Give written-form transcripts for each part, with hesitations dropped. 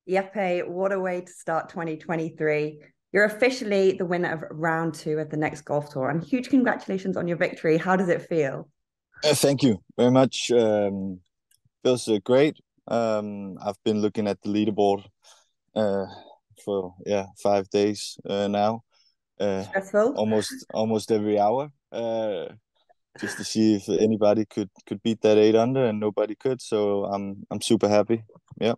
Jeppe, what a way to start 2023. You're officially the winner of round two of the next golf tour, and huge congratulations on your victory. How does it feel? Thank you very much. Feels great. I've been looking at the leaderboard uh, for 5 days now, uh, Stressful? almost every hour, just to see if anybody could beat that 8 under, and nobody could. So I'm super happy. Yeah.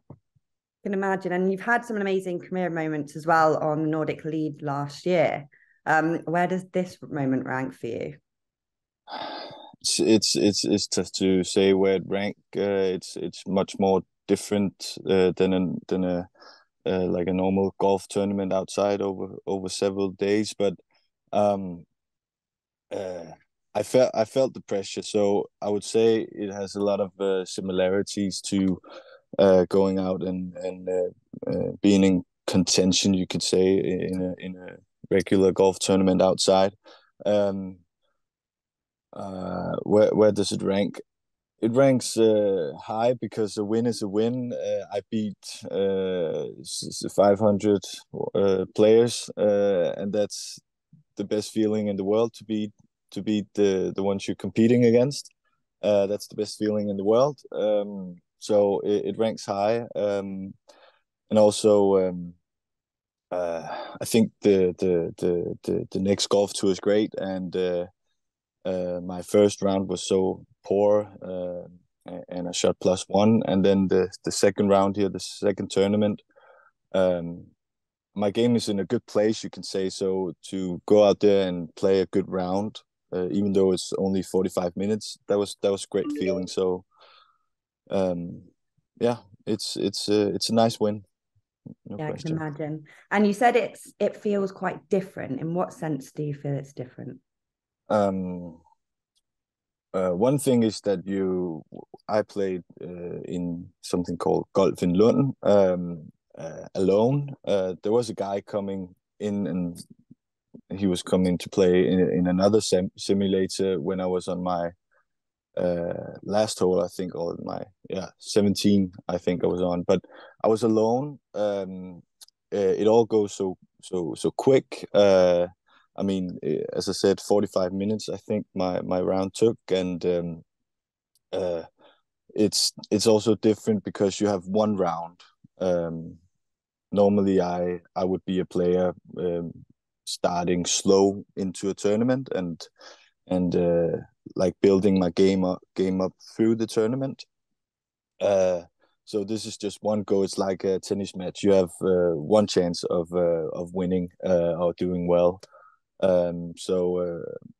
Can imagine. And you've had some amazing career moments as well on the Nordic lead last year. Where does this moment rank for you? It's tough to say where it rank. It's much more different than a like a normal golf tournament outside over several days. But um, uh, I felt the pressure, so I would say it has a lot of similarities to going out and being in contention, you could say, in a regular golf tournament outside. Um, where does it rank? It ranks high because a win is a win. I beat 500 players, and that's the best feeling in the world to beat the ones you're competing against. That's the best feeling in the world. So it ranks high, and also I think the next golf tour is great, and my first round was so poor, and I shot +1, and then the second round here, the second tournament. Um, my game is in a good place, you can say. So to go out there and play a good round, even though it's only 45 minutes, that was a great feeling. So um, yeah, it's a nice win, no Yeah, I can question. imagine. And you said it feels quite different. In what sense do you feel it's different? Um, one thing is that I played in something called Golf in Lund, alone. There was a guy coming in, and he was coming to play in another simulator when I was on my last hole, I think, or my 17, I think I was on. But I was alone. It all goes so quick. I mean, as I said, 45 minutes, I think my round took, and uh, it's also different because you have one round. Um, Normally, I would be a player starting slow into a tournament, and like building my game up through the tournament. Uh, so this is just one go. It's like a tennis match. You have one chance of winning or doing well. And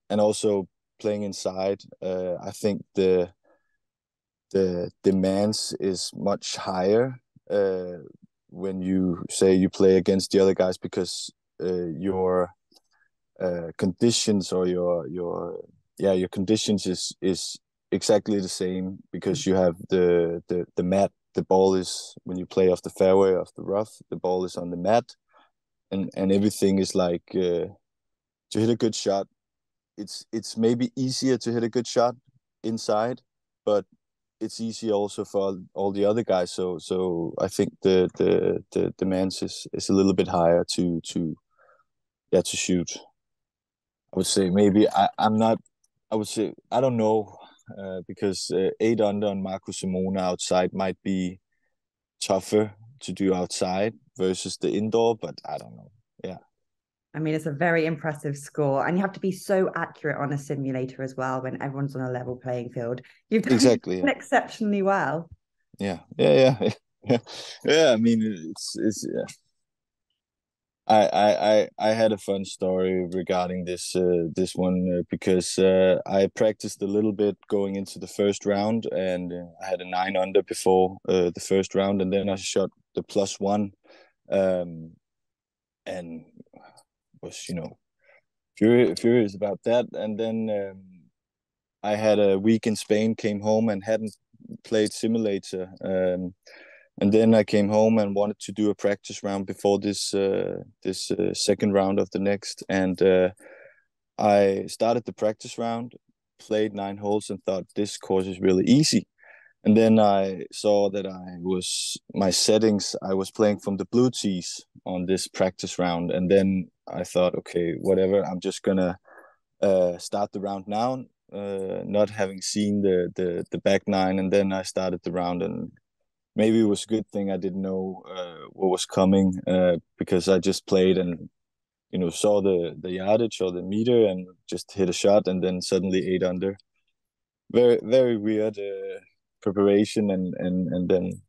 also playing inside, I think the demands is much higher when you say you play against the other guys, because your conditions, or your conditions is exactly the same, because you have the mat. The ball is, when you play off the fairway, off the rough, the ball is on the mat, and everything is like, to hit a good shot, it's maybe easier to hit a good shot inside, but it's easy also for all the other guys. So I think the demands is a little bit higher to shoot. I would say maybe I'm not. I would say I don't know, because 8 under on Marco Simona outside might be tougher to do outside versus the indoor, but I don't know. Yeah, I mean, it's a very impressive score, and you have to be so accurate on a simulator as well when everyone's on a level playing field. You've done exactly. Yeah, exceptionally well. yeah. Yeah, yeah. I mean, it's I had a fun story regarding this one, because I practiced a little bit going into the first round, and I had a 9 under before the first round, and then I shot the +1, um, and was furious about that. And then I had a week in Spain, came home and hadn't played simulator. And then I came home and wanted to do a practice round before this second round of the next. And I started the practice round, played 9 holes, and thought this course is really easy. And then I saw that my settings, I was playing from the blue tees on this practice round. And then I thought, okay, whatever, I'm just gonna start the round now, not having seen the back nine. And then I started the round, and maybe it was a good thing I didn't know what was coming, because I just played and saw the yardage or the meter and just hit a shot, and then suddenly 8 under. Very very weird preparation, and then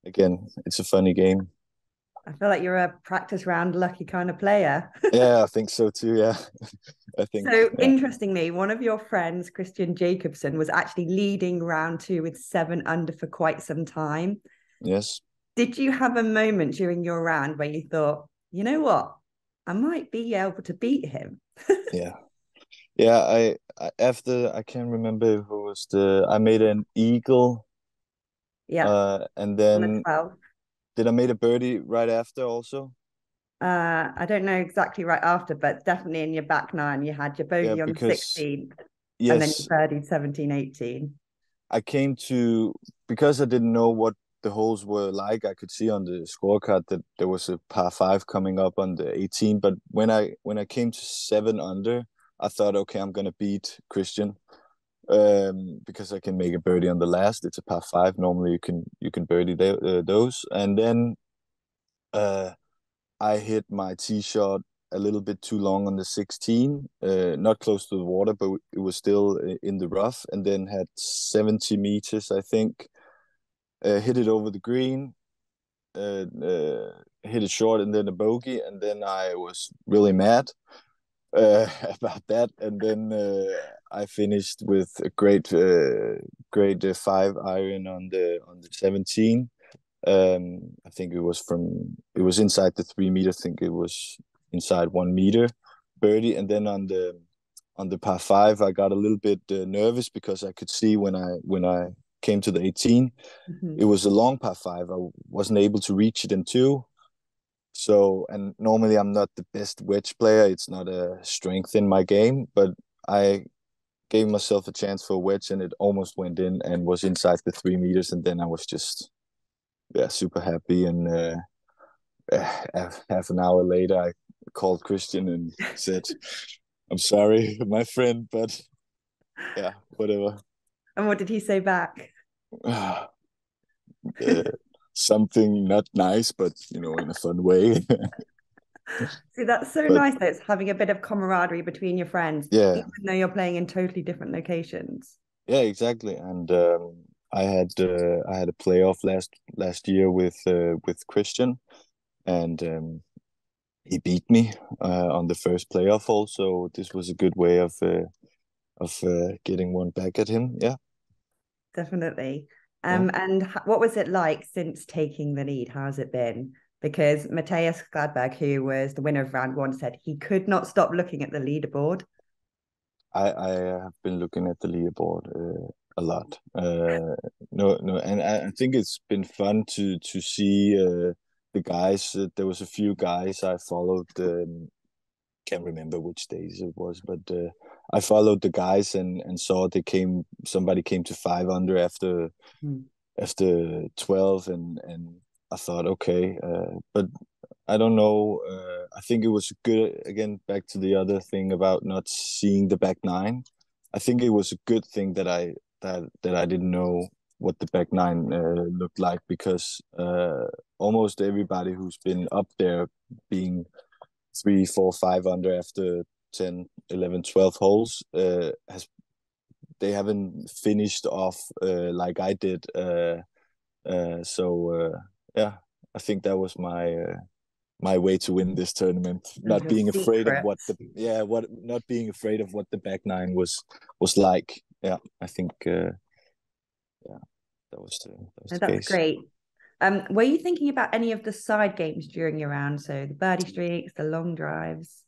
again, it's a funny game. I feel like you're a practice round lucky kind of player. Yeah, I think so too. Yeah, I think. So Yeah. interestingly, one of your friends, Christian Jacobsen, was actually leading round two with 7 under for quite some time. Yes. Did you have a moment during your round where you thought, you know what, I might be able to beat him? Yeah. Yeah. After, I can't remember who was I made an eagle, Yeah, and on the then 12th. did I made a birdie right after also? I don't know exactly right after, but definitely in your back nine, you had your Yeah, bogey on the because 16th, and then you yes, birdied 17, 18. I came to, because I didn't know what the holes were like. I could see on the scorecard that there was a par five coming up on the 18. But when I came to 7 under, I thought, okay, I'm gonna beat Christian, because I can make a birdie on the last. It's a par five. Normally you can birdie those, and then uh, I hit my tee shot a little bit too long on the 16, not close to the water, but it was still in the rough, and then had 70 meters, I think. Hit it over the green, hit it short, and then a bogey, and then I was really mad about that, and then I finished with a great 5 iron on the 17. I think it was inside the 3 meter. I think it was inside 1 meter birdie, and then on the par five, I got a little bit nervous because I could see when I came to the 18, Mm-hmm. it was a long par five. I wasn't able to reach it in two. So, and normally I'm not the best wedge player. It's not a strength in my game, but I gave myself a chance for a wedge, and it almost went in and was inside the 3 meters. And then I was just, yeah, super happy. And half an hour later, I called Christian and said, "I'm sorry, my friend, but yeah, whatever." And what did he say back? uh, Something not nice, but in a fun way. See, that's so But nice that it's having a bit of camaraderie between your friends, yeah, even though you're playing in totally different locations. yeah, exactly. And I had a playoff last year with Christian, and he beat me on the first playoff hole. So this was a good way of getting one back at him. Yeah, Definitely. yeah. And what was it like since taking the lead? How's it been? Because Matthias Gladberg, who was the winner of round one, said he could not stop looking at the leaderboard. I have been looking at the leaderboard a lot. No, no, and I think it's been fun to see the guys. There was a few guys I followed. Can't remember which days it was, but I followed the guys and saw somebody came to 5 under Hmm. after 12, and I thought, okay, but I don't know. I think it was good. Again, back to the other thing about not seeing the back nine. I think it was a good thing that I didn't know what the back nine looked like, because almost everybody who's been up there, being 3, 4, 5 under after 10, 11, 12 holes, they haven't finished off like I did. So yeah, I think that was my way to win this tournament. That was Not your being afraid of secret. not being afraid of what the back nine was like. Yeah, I think yeah, that was No, the that's case. great. Were you thinking about any of the side games during your round? So the birdie streaks, the long drives.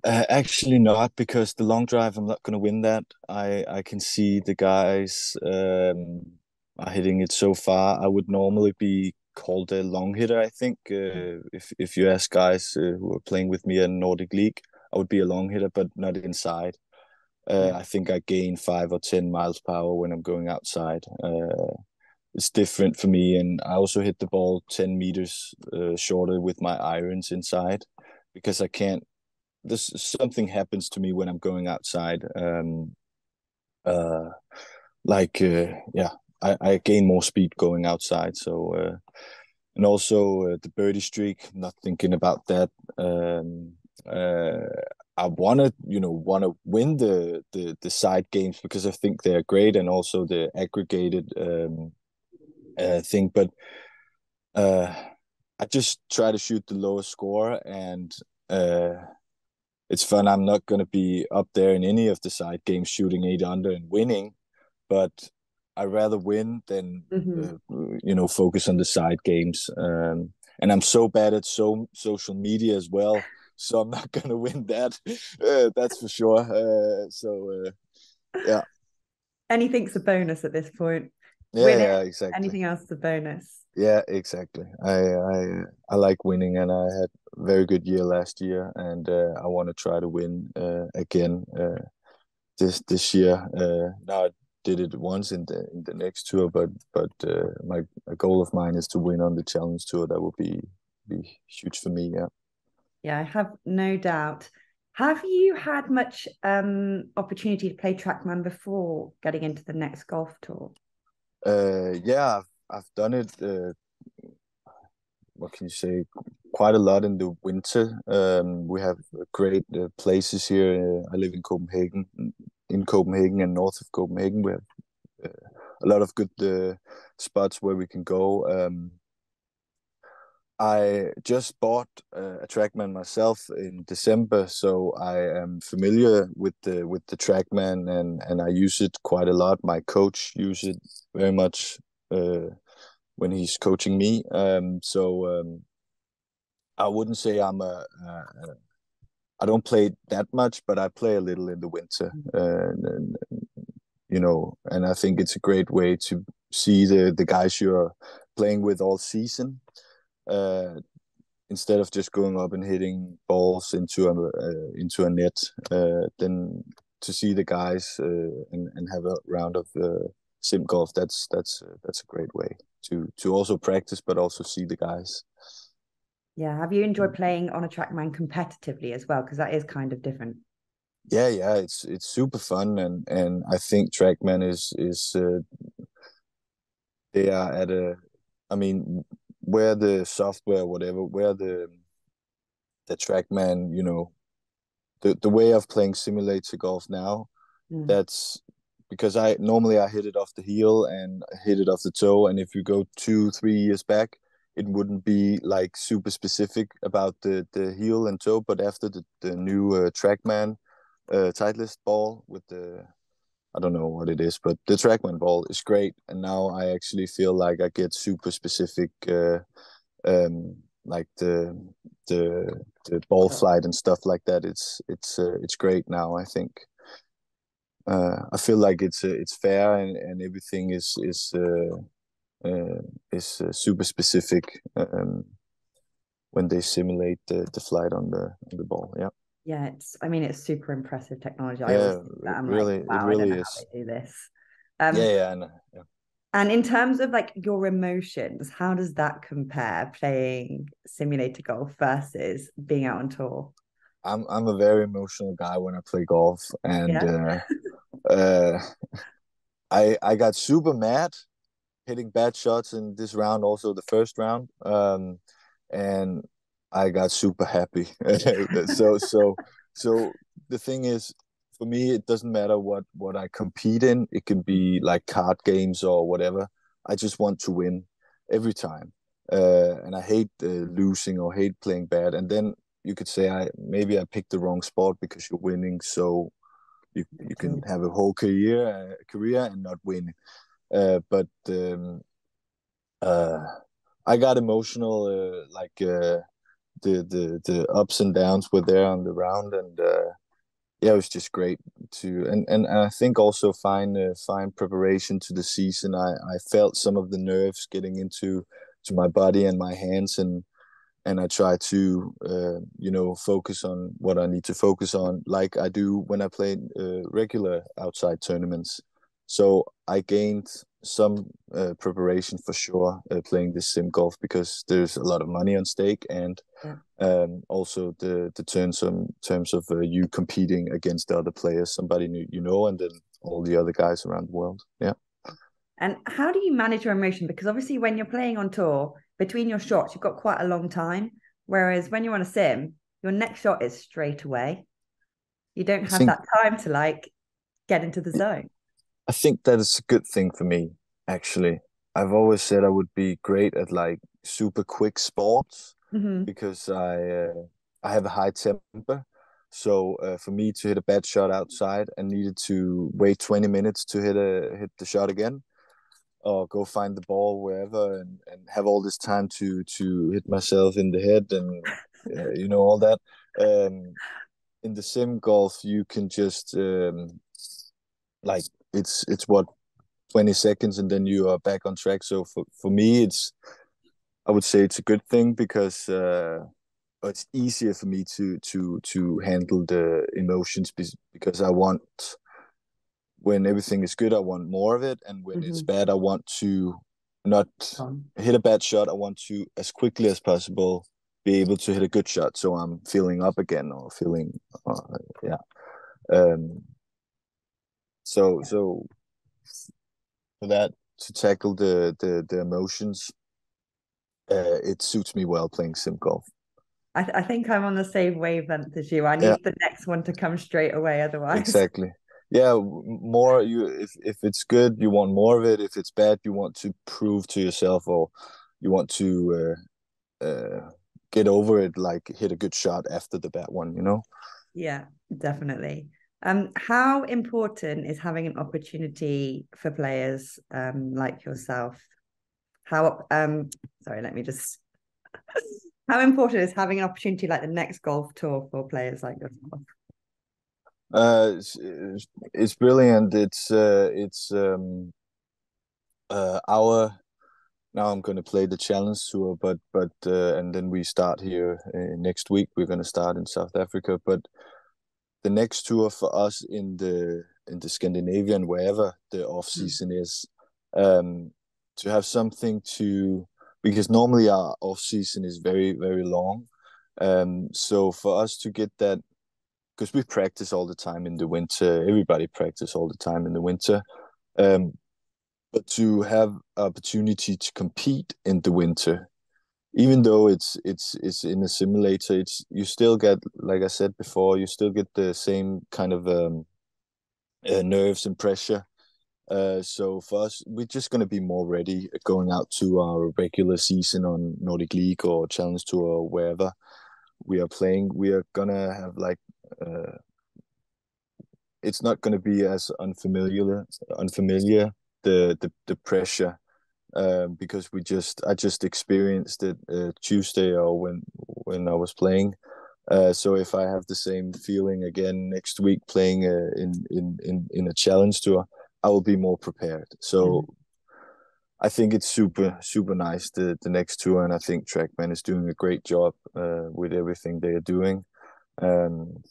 Actually not, because the long drive, I'm not going to win that. I can see the guys are hitting it so far. I would normally be called a long hitter, I think. If you ask guys who are playing with me in Nordic League, I would be a long hitter, but not inside. Yeah. I think I gain 5 or 10 miles per hour when I'm going outside. It's different for me, and I also hit the ball 10 meters shorter with my irons inside because I can't. This something happens to me when I'm going outside. Uh, yeah, I gain more speed going outside. So and also the birdie streak. Not thinking about that. Uh, I want to win the side games because I think they're great, and also the aggregated thing. But uh, I just try to shoot the lowest score, and uh, it's fun. I'm not going to be up there in any of the side games shooting 8 under and winning, but I rather win than Hmm. focus on the side games. And I'm so bad at social media as well, so I'm not going to win that. That's for sure. Yeah, Anything's a bonus at this point. yeah, Win it. yeah, exactly. Anything else is a bonus. Yeah, exactly. I like winning, and I had a very good year last year, and I want to try to win again this year. Now I did it once in the next tour, but my a goal of mine is to win on the Challenge Tour. That would be huge for me. Yeah. Yeah, I have no doubt. Have you had much opportunity to play Trackman before getting into the next golf tour? Yeah, I've done it. What can you say? Quite a lot in the winter. We have great places here. I live in Copenhagen. In Copenhagen and north of Copenhagen, we have a lot of good spots where we can go. I just bought a TrackMan myself in December, so I am familiar with the TrackMan, and I use it quite a lot. My coach uses it very much when he's coaching me. I wouldn't say I don't play that much, but I play a little in the winter, and I think it's a great way to see the guys you're playing with all season. Uh, Instead of just going up and hitting balls into a net, then to see the guys and have a round of sim golf. That's a great way to also practice, but also see the guys. Yeah. Have you enjoyed playing on a Trackman competitively as well? Because that is kind of different. Yeah, yeah, it's super fun, and I think TrackMan is they are at I mean, where the software, whatever, where the TrackMan, the way of playing simulator golf now, Mm. that's because I hit it off the heel and hit it off the toe, and if you go 2 3 years back, it wouldn't be like super specific about the heel and toe, but after the new TrackMan Titleist ball with the I don't know what it is, but the TrackMan ball is great, and now I actually feel like I get super specific, like the ball flight and stuff like that. It's great now. I think I feel like it's fair, and everything is super specific when they simulate the flight on the ball. Yeah. Yeah, I mean, it's super impressive technology. I always Yeah, think that I'm like, it wow, I don't really know how is. they do this. Yeah, Um, yeah, I know. Yeah. and in terms of like your emotions, how does that compare playing simulator golf versus being out on tour? I'm a very emotional guy when I play golf, and Yeah. uh, I got super mad hitting bad shots in this round, also the first round, and I got super happy. So the thing is, for me, it doesn't matter what I compete in. It can be like card games or whatever. I just want to win every time, and I hate losing or hate playing bad. And then you could say maybe I picked the wrong sport because you're winning, so you can have a whole career and not win. But uh, I got emotional, the ups and downs were there on the round, and yeah, it was just great and I think also fine preparation to the season. I felt some of the nerves getting into my body and my hands, and I try to focus on what I need to focus on, like I do when I play regular outside tournaments. So I gained some preparation for sure playing this sim golf, because there's a lot of money on stake, and Yeah. also the terms of you competing against the other players, somebody new, and then all the other guys around the world. Yeah. And how do you manage your emotion? Because obviously, when you're playing on tour, between your shots, you've got quite a long time. Whereas when you're on a sim, your next shot is straight away. You don't I have think that time to like get into the zone. I think that is a good thing for me, actually. I've always said I would be great at like super quick sports, Mm-hmm. because I have a high temper. So for me to hit a bad shot outside, I needed to wait 20 minutes to hit the shot again, or go find the ball wherever, and have all this time to hit myself in the head, and all that. Um, in the sim golf, you can just like it's what, 20 seconds, and then you are back on track. So for me, I would say it's a good thing, because it's easier for me to handle the emotions, because I want, when everything is good, I want more of it, and when it's Mm-hmm. bad, I want to not hit a bad shot. I want to, as quickly as possible, be able to hit a good shot, so I'm feeling up again, or feeling yeah. Um, so for that, to tackle the emotions, it suits me well playing sim golf. I think I'm on the same wavelength as you. I Yeah, need the next one to come straight away, otherwise. exactly. Yeah, more, if it's good, you want more of it. If it's bad, you want to prove to yourself, or you want to get over it, like hit a good shot after the bad one. Yeah, definitely. How important is having an opportunity for players like yourself? How sorry, let me just how important is having an opportunity like the next golf tour for players like yourself? It's brilliant. It's our now I'm going to play the challenge tour, but and then we start here next week. We're going to start in South Africa, but the next tour for us in the Scandinavian, wherever the off season is, um, to have something to, because normally our off season is very very long. So for us to get that, because we practice all the time in the winter, everybody practice all the time in the winter. Um, but to have opportunity to compete in the winter, even though it's in a simulator, it's, you still get, like I said before, you still get the same kind of nerves and pressure. So for us, we're just going to be more ready going out to our regular season on Nordic League or Challenge Tour or wherever we are playing. We are gonna have like it's not going to be as unfamiliar, the pressure, because I just experienced it Tuesday, or when I was playing. So if I have the same feeling again next week playing in a challenge tour, I will be more prepared. So Mhm. I think it's super super nice, the next tour, and I think Trackman is doing a great job with everything they are doing. Um,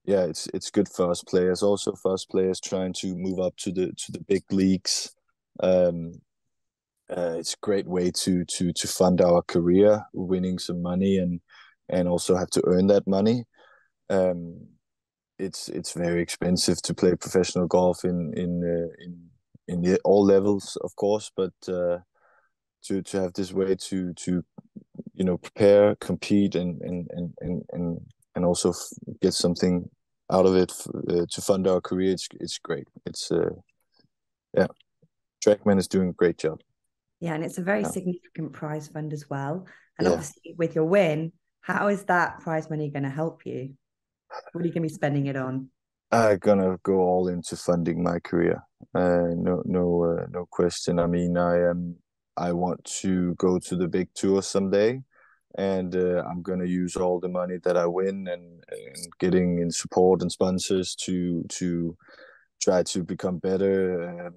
yeah, it's good for us players, also for us players trying to move up to the big leagues. Um, it's a great way to fund our career, winning some money, and also have to earn that money. Um, it's very expensive to play professional golf in all levels, of course, but to have this way to prepare, compete, and also get something out of it to fund our career. It's great. It's yeah, Trackman is doing a great job. Yeah, and it's a very Yeah, significant prize fund as well. And yeah. obviously, with your win, how is that prize money going to help you? What are you going to be spending it on? I'm gonna go all into funding my career. No question. I mean, I want to go to the big tour someday, and I'm gonna use all the money that I win, and getting in support and sponsors to try to become better,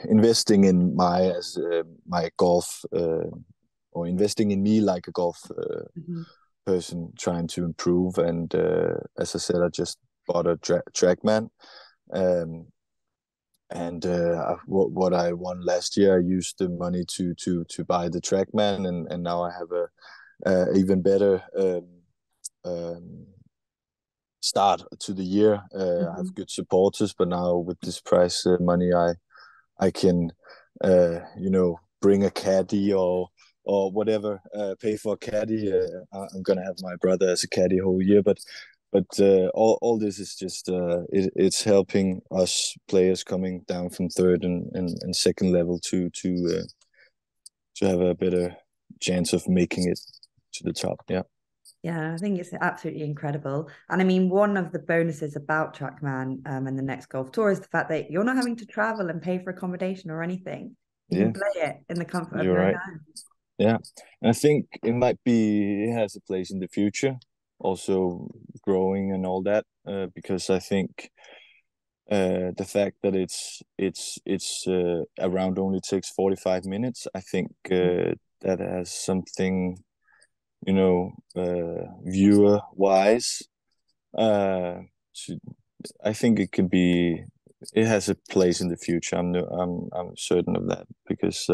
investing in my golf. or investing in me like a golf Mm-hmm. person trying to improve. And as I said, I just bought a TrackMan. Um, and what I won last year, I used the money to buy the TrackMan, and now I have a even better um, start to the year. I Mm-hmm. have good supporters, but now with this price money, I can bring a caddy or whatever, pay for a caddy. I'm gonna have my brother as a caddy whole year, but all this is just it's helping us players coming down from third and second level to have a better chance of making it to the top. Yeah. Yeah, I think it's absolutely incredible. And I mean, one of the bonuses about Trackman and the next golf tour is the fact that you're not having to travel and pay for accommodation or anything. You can Yeah, play it in the comfort of you're your own right. home. Yeah, and I think it has a place in the future, also growing and all that. Because I think the fact that it's around only takes 45 minutes. I think that has something, viewer wise. Uh, I think it could be. It has a place in the future. I'm certain of that because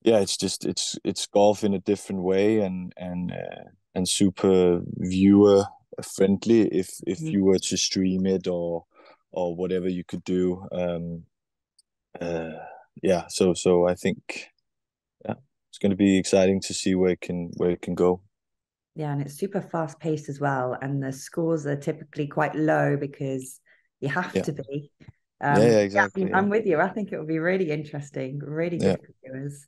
yeah, it's golf in a different way and super viewer friendly if Mhm. you were to stream it or whatever you could do. Uh, yeah, so I think yeah, it's going to be exciting to see where it can go. Yeah, and it's super fast paced as well. And the scores are typically quite low because you have Yeah, to be. yeah, Yeah, I exactly. mean, Yeah, I'm with you. I think it will be really interesting, really yeah, good for viewers.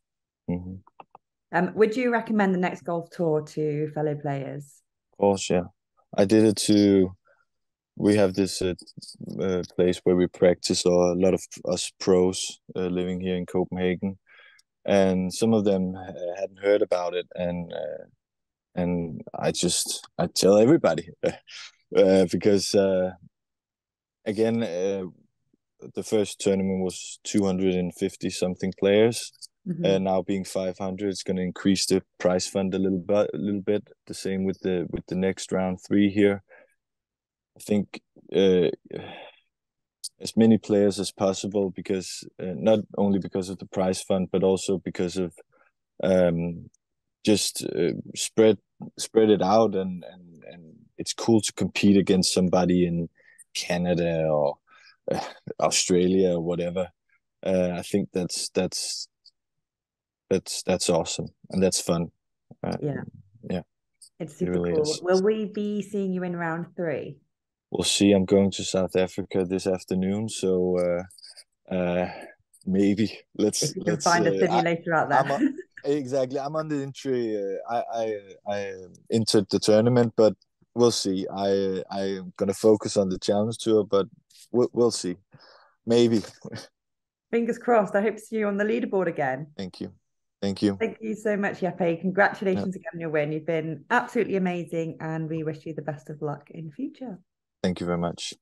of Would you recommend the next golf tour to fellow players? course. Yeah, I did it to. We have this place where we practice, or a lot of us pros living here in Copenhagen, and some of them hadn't heard about it, and I tell everybody because again the first tournament was 250 something players. Mhm. Now being 500, it's going to increase the prize fund a little bit. The same with the next round three here. I think uh, as many players as possible because not only because of the prize fund, but also because of um, just spread it out and it's cool to compete against somebody in Canada or uh, Australia or whatever. I think that's awesome and that's fun. Yeah, Yeah, it's it super really cool. is. Will we be seeing you in round three? We'll see. I'm going to South Africa this afternoon, so maybe If let's you can let's. find a simulator out I'm there. exactly. I'm on the entry. I entered the tournament, but we'll see. I'm gonna focus on the challenge tour, but we'll see. Maybe. Fingers crossed. I hope to see you on the leaderboard again. Thank you. Thank you. Thank you so much, Jeppe. Yeah, Congratulations again on your win. You've been absolutely amazing, and we wish you the best of luck in future. thank you very much.